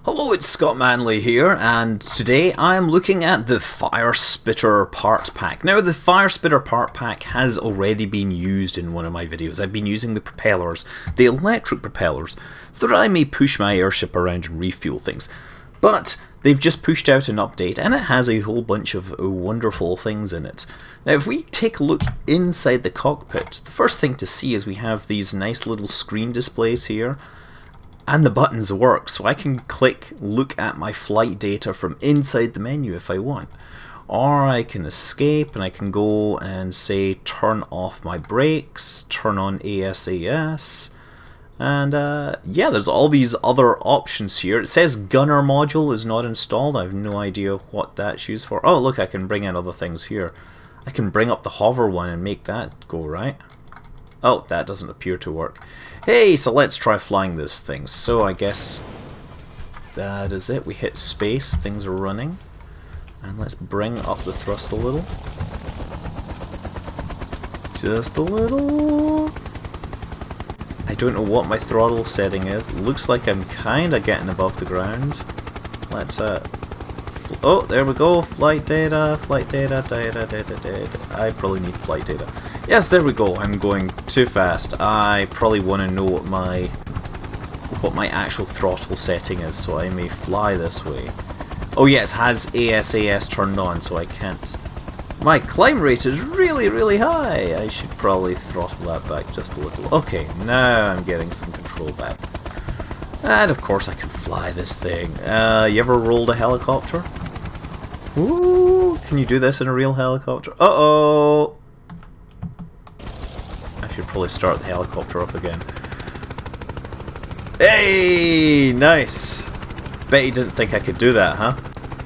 Hello, it's Scott Manley here, and today I'm looking at the Firespitter part pack. Now, the Firespitter part pack has already been used in one of my videos. I've been using the propellers, the electric propellers, so that I may push my airship around and refuel things. But they've just pushed out an update, and it has a whole bunch of wonderful things in it. Now, if we take a look inside the cockpit, the first thing to see is we have these nice little screen displays here. And the buttons work, so I can look at my flight data from inside the menu if I want. Or I can escape and I can go and say turn off my brakes, turn on ASAS, and yeah, there's all these other options here. It says gunner module is not installed. I have no idea what that's used for. Oh look, I can bring in other things here. I can bring up the hover one and make that go right. Oh, that doesn't appear to work. Hey, so let's try flying this thing. So I guess that is it. We hit space, things are running. And let's bring up the thrust a little. Just a little. I don't know what my throttle setting is. Looks like I'm kinda getting above the ground. Let's oh, there we go. Flight data, data. I probably need flight data. Yes, there we go. I'm going too fast. I probably want to know what my actual throttle setting is, so I may fly this way. Oh yes, it has ASAS turned on, so I can't. My climb rate is really, really high. I should probably throttle that back just a little. Okay, now I'm getting some control back. And of course I can fly this thing. You ever rolled a helicopter? Ooh, can you do this in a real helicopter? Uh-oh! I should probably start the helicopter up again. Hey! Nice! Bet you didn't think I could do that, huh?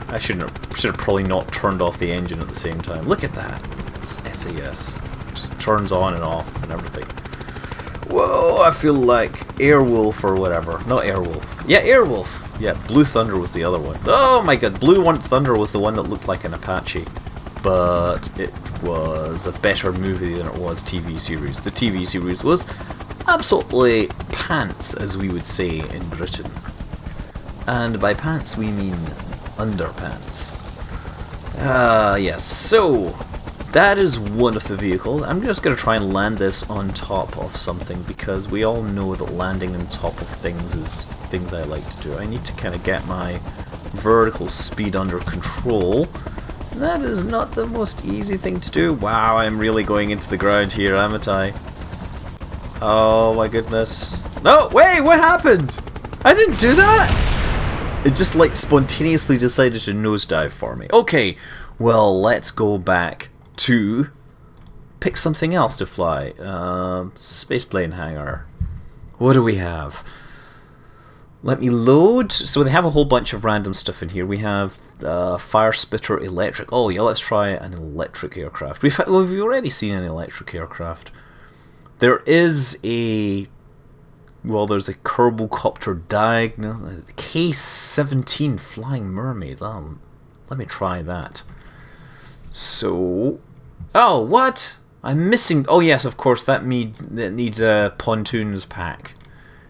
I should have probably not turned off the engine at the same time. Look at that! It's SAS. It just turns on and off and everything. Whoa, I feel like Airwolf or whatever. Not Airwolf. Yeah, Airwolf! Yeah, Blue Thunder was the other one. Oh my god, Blue Thunder was the one that looked like an Apache. But it was a better movie than it was TV series. The TV series was absolutely pants, as we would say in Britain. And by pants we mean underpants. Yes, so that is one of the vehicles. I'm just going to try and land this on top of something, because we all know that landing on top of things is things I like to do. I need to kind of get my vertical speed under control. That is not the most easy thing to do. Wow, I'm really going into the ground here, haven't I? Oh my goodness. No, wait, what happened? I didn't do that! It just like spontaneously decided to nosedive for me. Okay, well, let's go back to pick something else to fly. Spaceplane hangar. What do we have? Let me load. So they have a whole bunch of random stuff in here. We have Firespitter electric. Oh yeah, let's try an electric aircraft. We've already seen an electric aircraft. There is a there's a Kerbal diagonal K-17 Flying Mermaid. Let me try that. So, oh what? I'm missing. Oh yes, of course that needs a pontoons pack.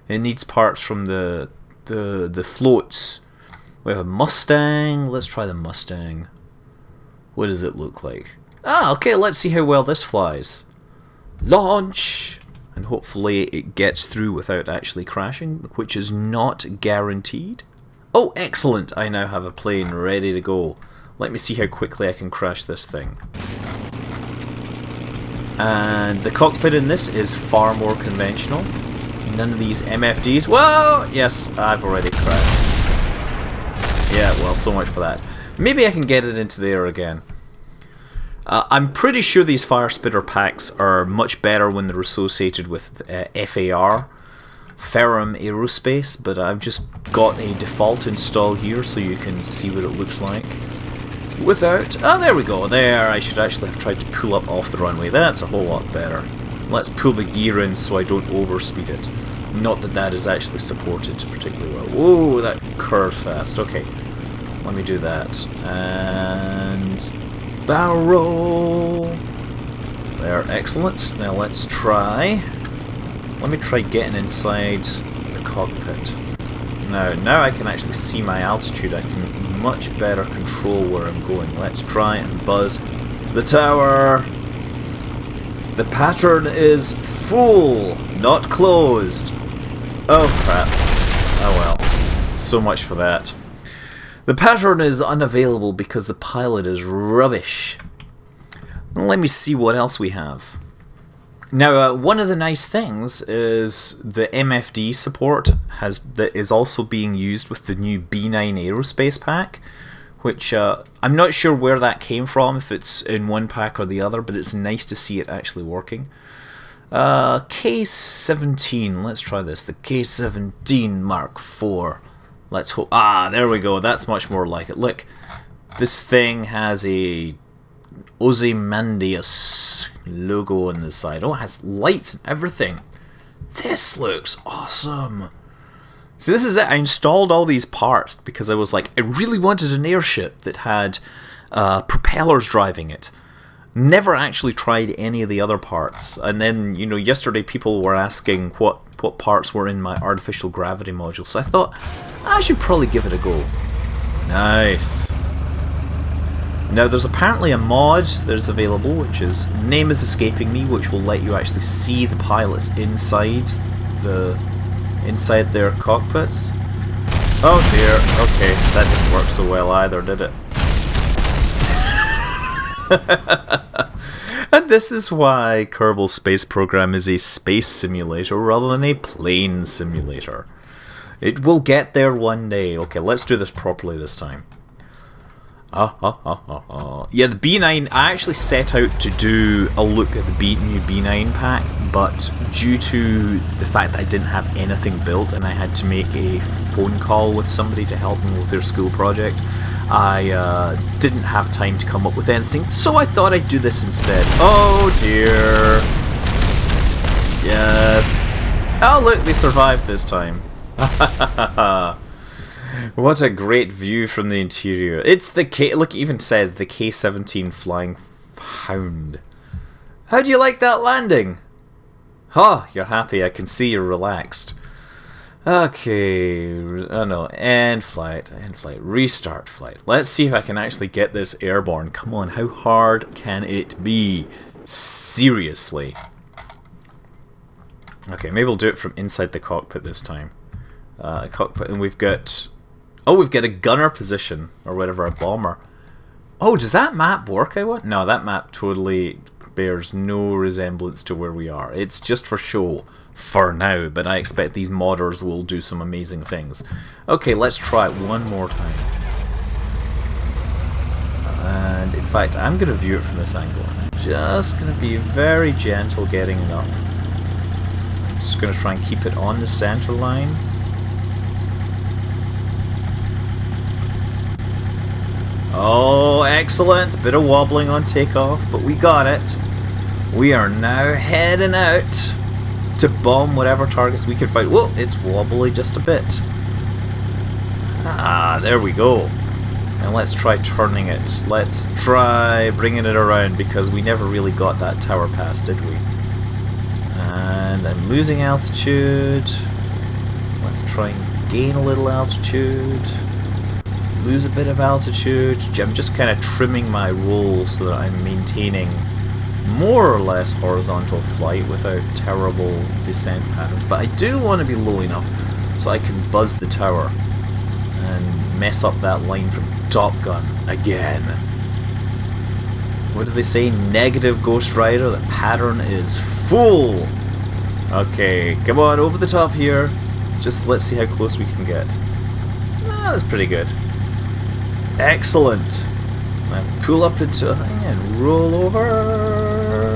It needs parts from the floats. We have a Mustang. Let's try the Mustang. What does it look like? Ah, okay, let's see how well this flies. Launch! And hopefully it gets through without actually crashing, which is not guaranteed. Oh, excellent! I now have a plane ready to go. Let me see how quickly I can crash this thing. And the cockpit in this is far more conventional. None of these MFDs. Whoa! Yes, I've already crashed. Yeah, well, so much for that. Maybe I can get it into the air again. I'm pretty sure these Firespitter packs are much better when they're associated with FAR, Ferrum Aerospace, but I've just got a default install here so you can see what it looks like. Without... Oh, there we go. There, I should actually have tried to pull up off the runway. That's a whole lot better. Let's pull the gear in so I don't overspeed it. Not that that is actually supported particularly well. Whoa, that curves fast. Okay, let me do that. And... barrel roll! There, excellent. Now let's try... Let me try getting inside the cockpit. Now I can actually see my altitude. I can much better control where I'm going. Let's try and buzz the tower. The pattern is full, not closed. Oh crap. Oh well. So much for that. The pattern is unavailable because the pilot is rubbish. Let me see what else we have. Now, one of the nice things is the MFD support that is also being used with the new B9 aerospace pack, which I'm not sure where that came from, if it's in one pack or the other, but it's nice to see it actually working. K-17, let's try this. The K-17 Mark IV. Let's hope. Ah, there we go. That's much more like it. Look, this thing has a Ozymandias logo on the side. Oh, it has lights and everything. This looks awesome. So this is it. I installed all these parts because I was like, I really wanted an airship that had propellers driving it. Never actually tried any of the other parts. And then, you know, yesterday people were asking what parts were in my artificial gravity module. So I thought, I should probably give it a go. Nice. Now there's apparently a mod that is available, which is, name is escaping me, which will let you actually see the pilots inside their cockpits. Oh dear, okay, that didn't work so well either, did it? And this is why Kerbal Space Program is a space simulator rather than a plane simulator. It will get there one day. Okay, let's do this properly this time. Yeah, the B9, I actually set out to do a look at the new B9 pack, but due to the fact that I didn't have anything built and I had to make a phone call with somebody to help them with their school project, I didn't have time to come up with anything, so I thought I'd do this instead. Oh dear. Yes. Oh look, they survived this time. What a great view from the interior. It's the look, it even says the K-17 Flying Hound. How do you like that landing? Oh, you're happy. I can see you're relaxed. Okay, oh no, end flight, restart flight. Let's see if I can actually get this airborne. Come on, how hard can it be? Seriously. Okay, maybe we'll do it from inside the cockpit this time. Cockpit, and we've got... Oh, we've got a gunner position, or whatever, a bomber. Oh, does that map work, I want? No, that map totally bears no resemblance to where we are. It's just for show, for now, but I expect these modders will do some amazing things. Okay, let's try it one more time. And, in fact, I'm going to view it from this angle. I'm just going to be very gentle getting it up. I'm just going to try and keep it on the center line. Oh, excellent. Bit of wobbling on takeoff, but we got it. We are now heading out to bomb whatever targets we can find. Whoa, it's wobbly just a bit. Ah, there we go. And let's try turning it. Let's try bringing it around because we never really got that tower pass, did we? And I'm losing altitude. Let's try and gain a little altitude. Lose a bit of altitude. I'm just kind of trimming my roll so that I'm maintaining more or less horizontal flight without terrible descent patterns. But I do want to be low enough so I can buzz the tower and mess up that line from Top Gun again. What do they say? Negative Ghost Rider. The pattern is full. Okay, come on, over the top here. Just let's see how close we can get. Ah, that's pretty good. Excellent. I pull up into a thing and roll over.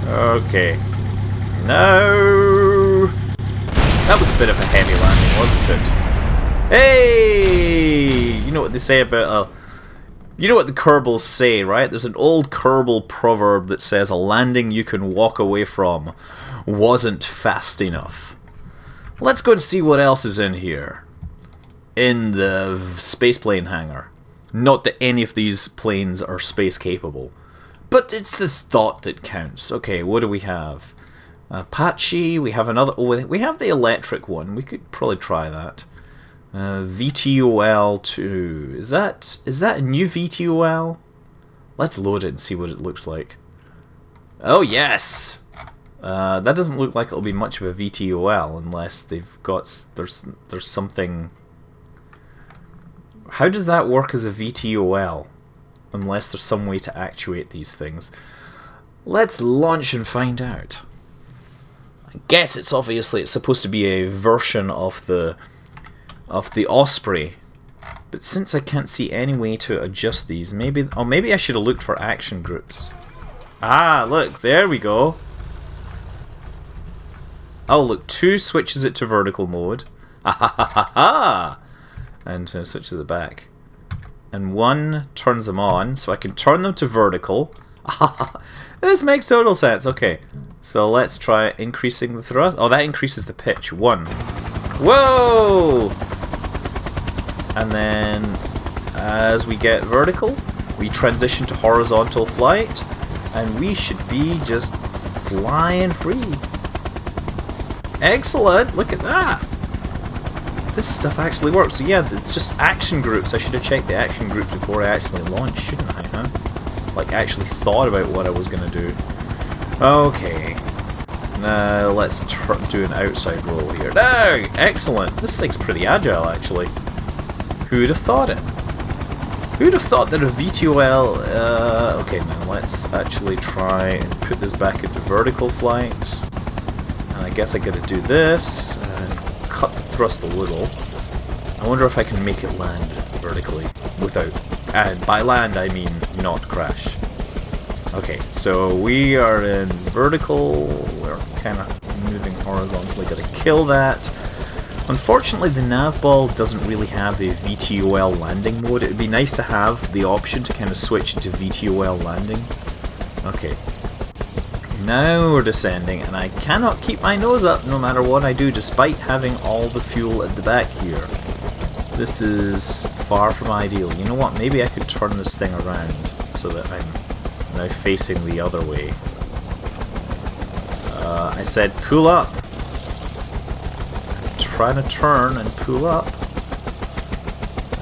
Okay. No. That was a bit of a heavy landing, wasn't it? Hey! You know what they say about you know what the Kerbals say, right? There's an old Kerbal proverb that says a landing you can walk away from wasn't fast enough. Let's go and see what else is in here. In the spaceplane hangar. Not that any of these planes are space capable, but it's the thought that counts. Okay, what do we have? Apache, we have another... Oh, we have the electric one. We could probably try that. Vtol 2. Is that a new Vtol? Let's load it and see what it looks like. Oh, yes! That doesn't look like it'll be much of a VTOL unless they've got... There's something... How does that work as a VTOL? Unless there's some way to actuate these things. Let's launch and find out. I guess it's supposed to be a version of the Osprey. But since I can't see any way to adjust these, maybe I should have looked for action groups. Ah, look, there we go. Oh, look, 2 switches it to vertical mode. Ha ha ha ha ha! And switches it back. And 1 turns them on, so I can turn them to vertical. This makes total sense. Okay, so let's try increasing the thrust. Oh, that increases the pitch. 1. Whoa! And then, as we get vertical, we transition to horizontal flight, and we should be just flying free. Excellent! Look at that! This stuff actually works. So yeah, just action groups. I should have checked the action groups before I actually launched, shouldn't I, huh? Like, actually thought about what I was going to do. Okay. Now, let's do an outside roll here. No! Excellent! This thing's pretty agile, actually. Who'd have thought it? Who'd have thought that a VTOL... okay, now let's actually try and put this back into vertical flight. And I guess I gotta do this, and cut the thrust a little. I wonder if I can make it land vertically without... And by land, I mean not crash. Okay, so we are in vertical. We're kind of moving horizontally. Gotta kill that. Unfortunately, the nav ball doesn't really have a VTOL landing mode. It would be nice to have the option to kind of switch to VTOL landing. Okay. Now we're descending, and I cannot keep my nose up no matter what I do, despite having all the fuel at the back here. This is far from ideal. You know what? Maybe I could turn this thing around so that I'm now facing the other way. I said pull up. Trying to turn and pull up.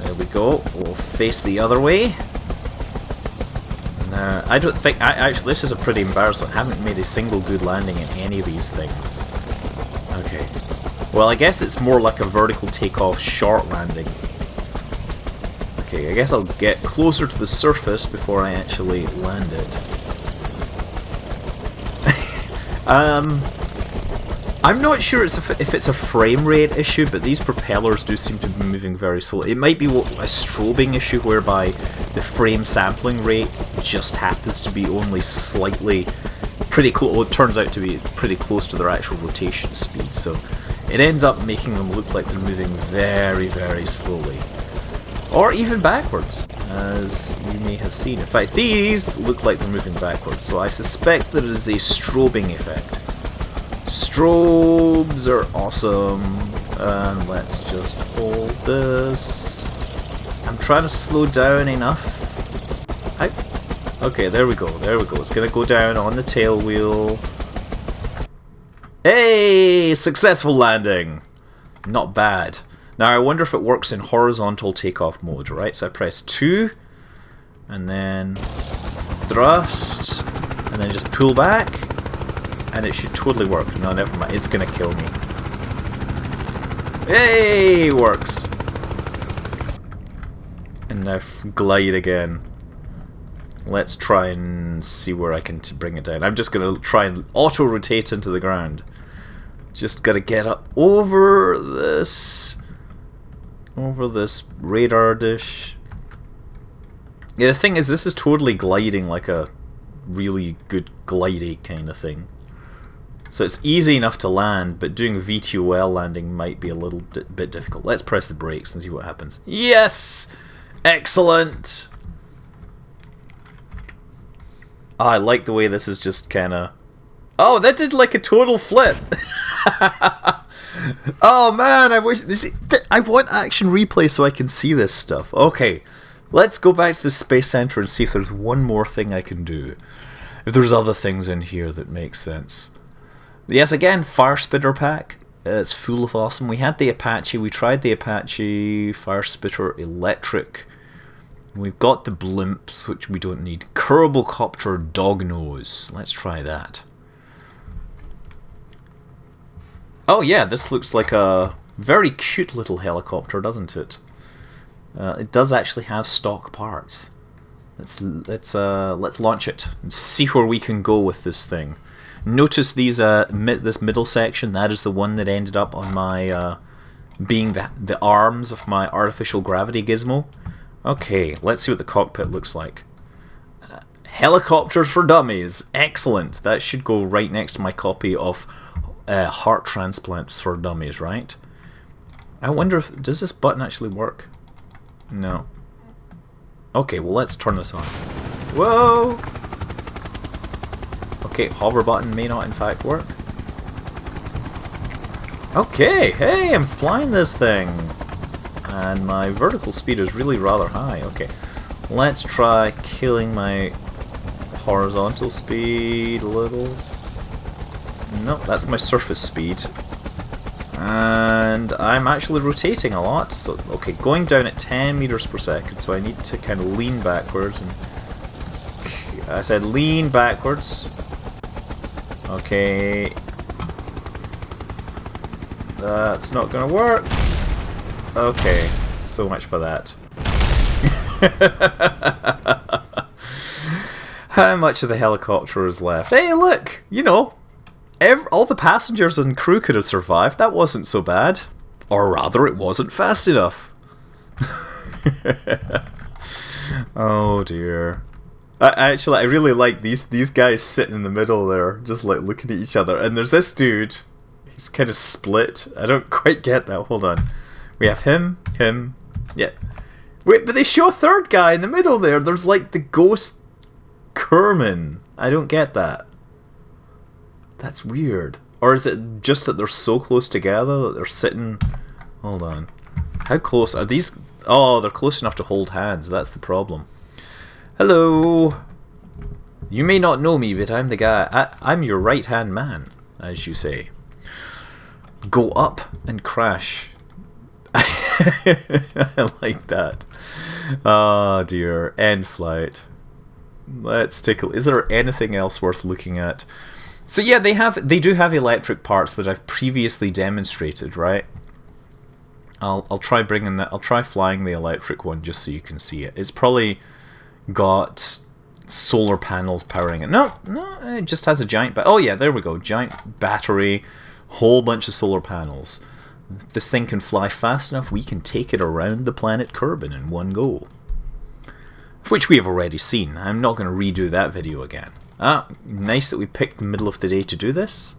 There we go. We'll face the other way. Now, I don't think... actually, this is a pretty embarrassing... I haven't made a single good landing in any of these things. Okay. Well, I guess it's more like a vertical takeoff short landing. Okay, I guess I'll get closer to the surface before I actually land it. I'm not sure if it's a frame rate issue, but these propellers do seem to be moving very slowly. It might be a strobing issue whereby the frame sampling rate just happens to be only slightly pretty close. Well, it turns out to be pretty close to their actual rotation speed, so it ends up making them look like they're moving very, very slowly. Or even backwards, as you may have seen. In fact, these look like they're moving backwards, so I suspect that it is a strobing effect. Strobes are awesome, and let's just hold this. I'm trying to slow down enough. Okay, there we go, there we go. It's gonna go down on the tail wheel. Hey! Successful landing! Not bad. Now I wonder if it works in horizontal takeoff mode, right? So I press 2, and then thrust, and then just pull back. And it should totally work. No, never mind. It's gonna kill me. Hey, works. And now glide again. Let's try and see where I can bring it down. I'm just gonna try and auto-rotate into the ground. Just gotta get up over this radar dish. Yeah, the thing is, this is totally gliding like a really good glidey kind of thing. So it's easy enough to land, but doing VTOL landing might be a little bit difficult. Let's press the brakes and see what happens. Yes! Excellent! Oh, I like the way this is just kind of... Oh, that did like a total flip! Oh man, I wish... I want action replay so I can see this stuff. Okay, let's go back to the Space Center and see if there's one more thing I can do. If there's other things in here that make sense. Yes, again, Firespitter pack. It's full of awesome. We had the Apache. We tried the Apache Firespitter Electric. We've got the blimps, which we don't need. Kerbal Copter Dognose. Let's try that. Oh yeah, this looks like a very cute little helicopter, doesn't it? It does actually have stock parts. Let's launch it and see where we can go with this thing. Notice these this middle section. That is the one that ended up on my being the arms of my artificial gravity gizmo. Okay, let's see what the cockpit looks like. Helicopters for Dummies. Excellent. That should go right next to my copy of Heart Transplants for Dummies, right? I wonder if... does this button actually work? No. Okay, well let's turn this on. Whoa! Okay, hover button may not in fact work. Okay, hey, I'm flying this thing! And my vertical speed is really rather high. Okay, let's try killing my horizontal speed a little. Nope, that's my surface speed. And I'm actually rotating a lot. So, okay, going down at 10 meters per second, so I need to kind of lean backwards. And I said lean backwards. Okay. That's not gonna work. Okay, so much for that. How much of the helicopter is left? Hey, look! You know, all the passengers and crew could have survived. That wasn't so bad. Or rather, it wasn't fast enough. Oh dear. I really like these guys sitting in the middle there, just like looking at each other. And there's this dude. He's kind of split. I don't quite get that. Hold on. We have him. Yeah. Wait, but they show a third guy in the middle there. There's like the ghost Kerman. I don't get that. That's weird. Or is it just that they're so close together that they're sitting... Hold on. How close are these? Oh, they're close enough to hold hands. That's the problem. Hello. You may not know me, but I'm the guy. I'm your right-hand man, as you say. Go up and crash. I like that. Oh dear. End flight. Let's take a... Is there anything else worth looking at? So yeah, they do have electric parts that I've previously demonstrated, right? I'll try bringing that. I'll try flying the electric one just so you can see it. It's probably got solar panels powering it. No, it just has a giant... oh yeah, there we go. Giant battery, whole bunch of solar panels. If this thing can fly fast enough, we can take it around the planet Kerbin in one go. Which we have already seen. I'm not going to redo that video again. Ah, nice that we picked the middle of the day to do this.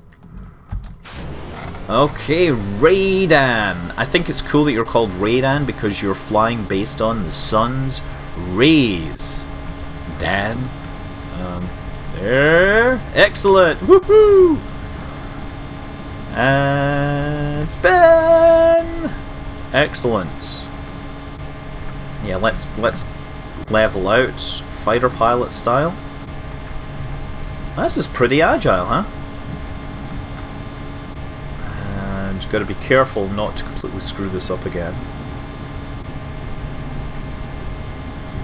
Okay, Radan. I think it's cool that you're called Radan because you're flying based on the sun's rays. Dan. There. Excellent. Woohoo! And spin. Excellent. Yeah, let's level out fighter pilot style. This is pretty agile, huh? And got to be careful not to completely screw this up again.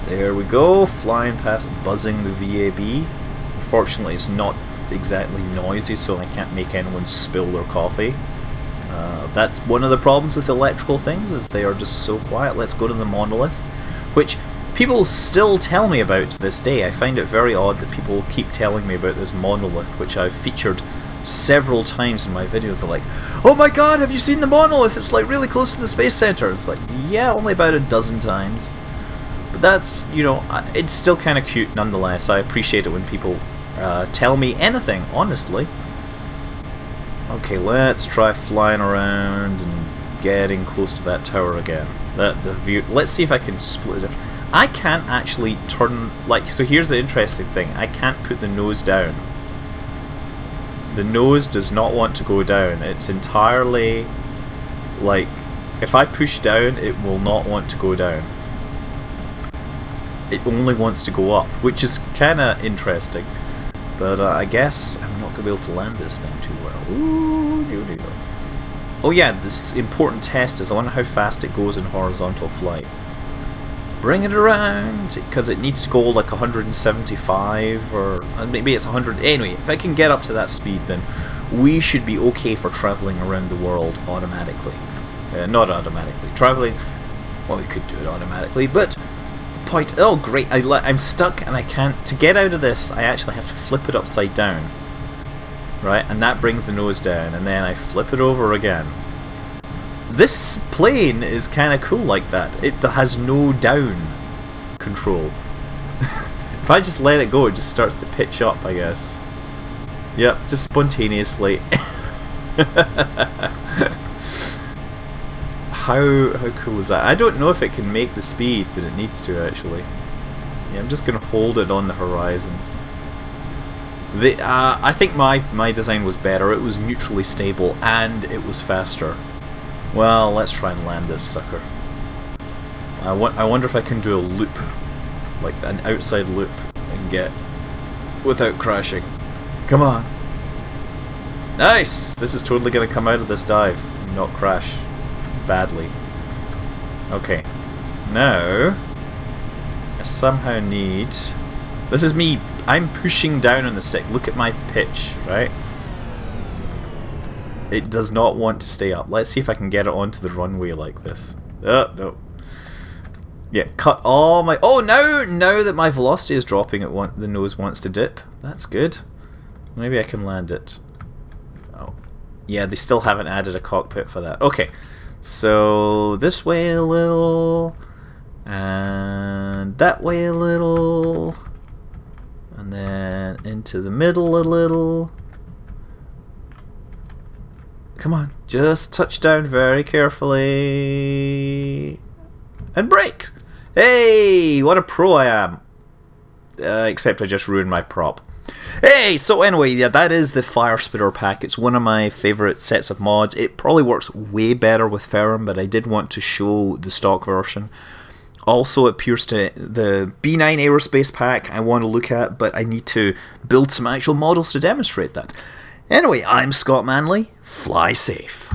There we go, flying past, buzzing the VAB. Unfortunately, it's not exactly noisy, so I can't make anyone spill their coffee. That's one of the problems with electrical things, is they are just so quiet. Let's go to the Monolith, which people still tell me about to this day. I find it very odd that people keep telling me about this Monolith, which I've featured several times in my videos. They're like, oh my god, have you seen the Monolith? It's like really close to the Space Center. It's like, yeah, only about a dozen times. But that's, you know, it's still kind of cute nonetheless. I appreciate it when people tell me anything, honestly. Okay, let's try flying around and getting close to that tower again. The view. Let's see if I can split it. I can't actually turn, like, so here's the interesting thing. I can't put the nose down. The nose does not want to go down. It's entirely, like, if I push down, it will not want to go down. It only wants to go up, which is kind of interesting. But I guess I'm not going to be able to land this thing too well. Ooh, dear. Oh yeah, this important test is I wonder how fast it goes in horizontal flight. Bring it around, because it needs to go like 175 or maybe it's 100. Anyway, if I can get up to that speed, then we should be okay for traveling around the world automatically. Not automatically. Traveling, well, we could do it automatically, but the point... Oh, great, I'm stuck and I can't... To get out of this, I actually have to flip it upside down. Right, and that brings the nose down, and then I flip it over again. This plane is kind of cool like that. It has no down control. If I just let it go, it just starts to pitch up, I guess. Yep, just spontaneously. How cool is that? I don't know if it can make the speed that it needs to, actually. Yeah, I'm just going to hold it on the horizon. I think my design was better. It was neutrally stable and it was faster. Well, let's try and land this sucker. I wonder if I can do a loop, like an outside loop, and get without crashing. Come on. Nice! This is totally going to come out of this dive and not crash badly. Okay. Now, I somehow need... This is me. I'm pushing down on the stick. Look at my pitch, right? It does not want to stay up. Let's see if I can get it onto the runway like this. Oh, no. Yeah, cut all my... Oh, now that my velocity is dropping, the nose wants to dip. That's good. Maybe I can land it. Oh. Yeah, they still haven't added a cockpit for that. Okay. So, this way a little. And that way a little. And then into the middle a little. Come on, just touch down very carefully. And brake! Hey, what a pro I am. Except I just ruined my prop. Hey, so anyway, yeah, that is the Firespitter pack. It's one of my favourite sets of mods. It probably works way better with Ferrum, but I did want to show the stock version. Also, it appears to the B9 Aerospace pack I want to look at, but I need to build some actual models to demonstrate that. Anyway, I'm Scott Manley. Fly safe.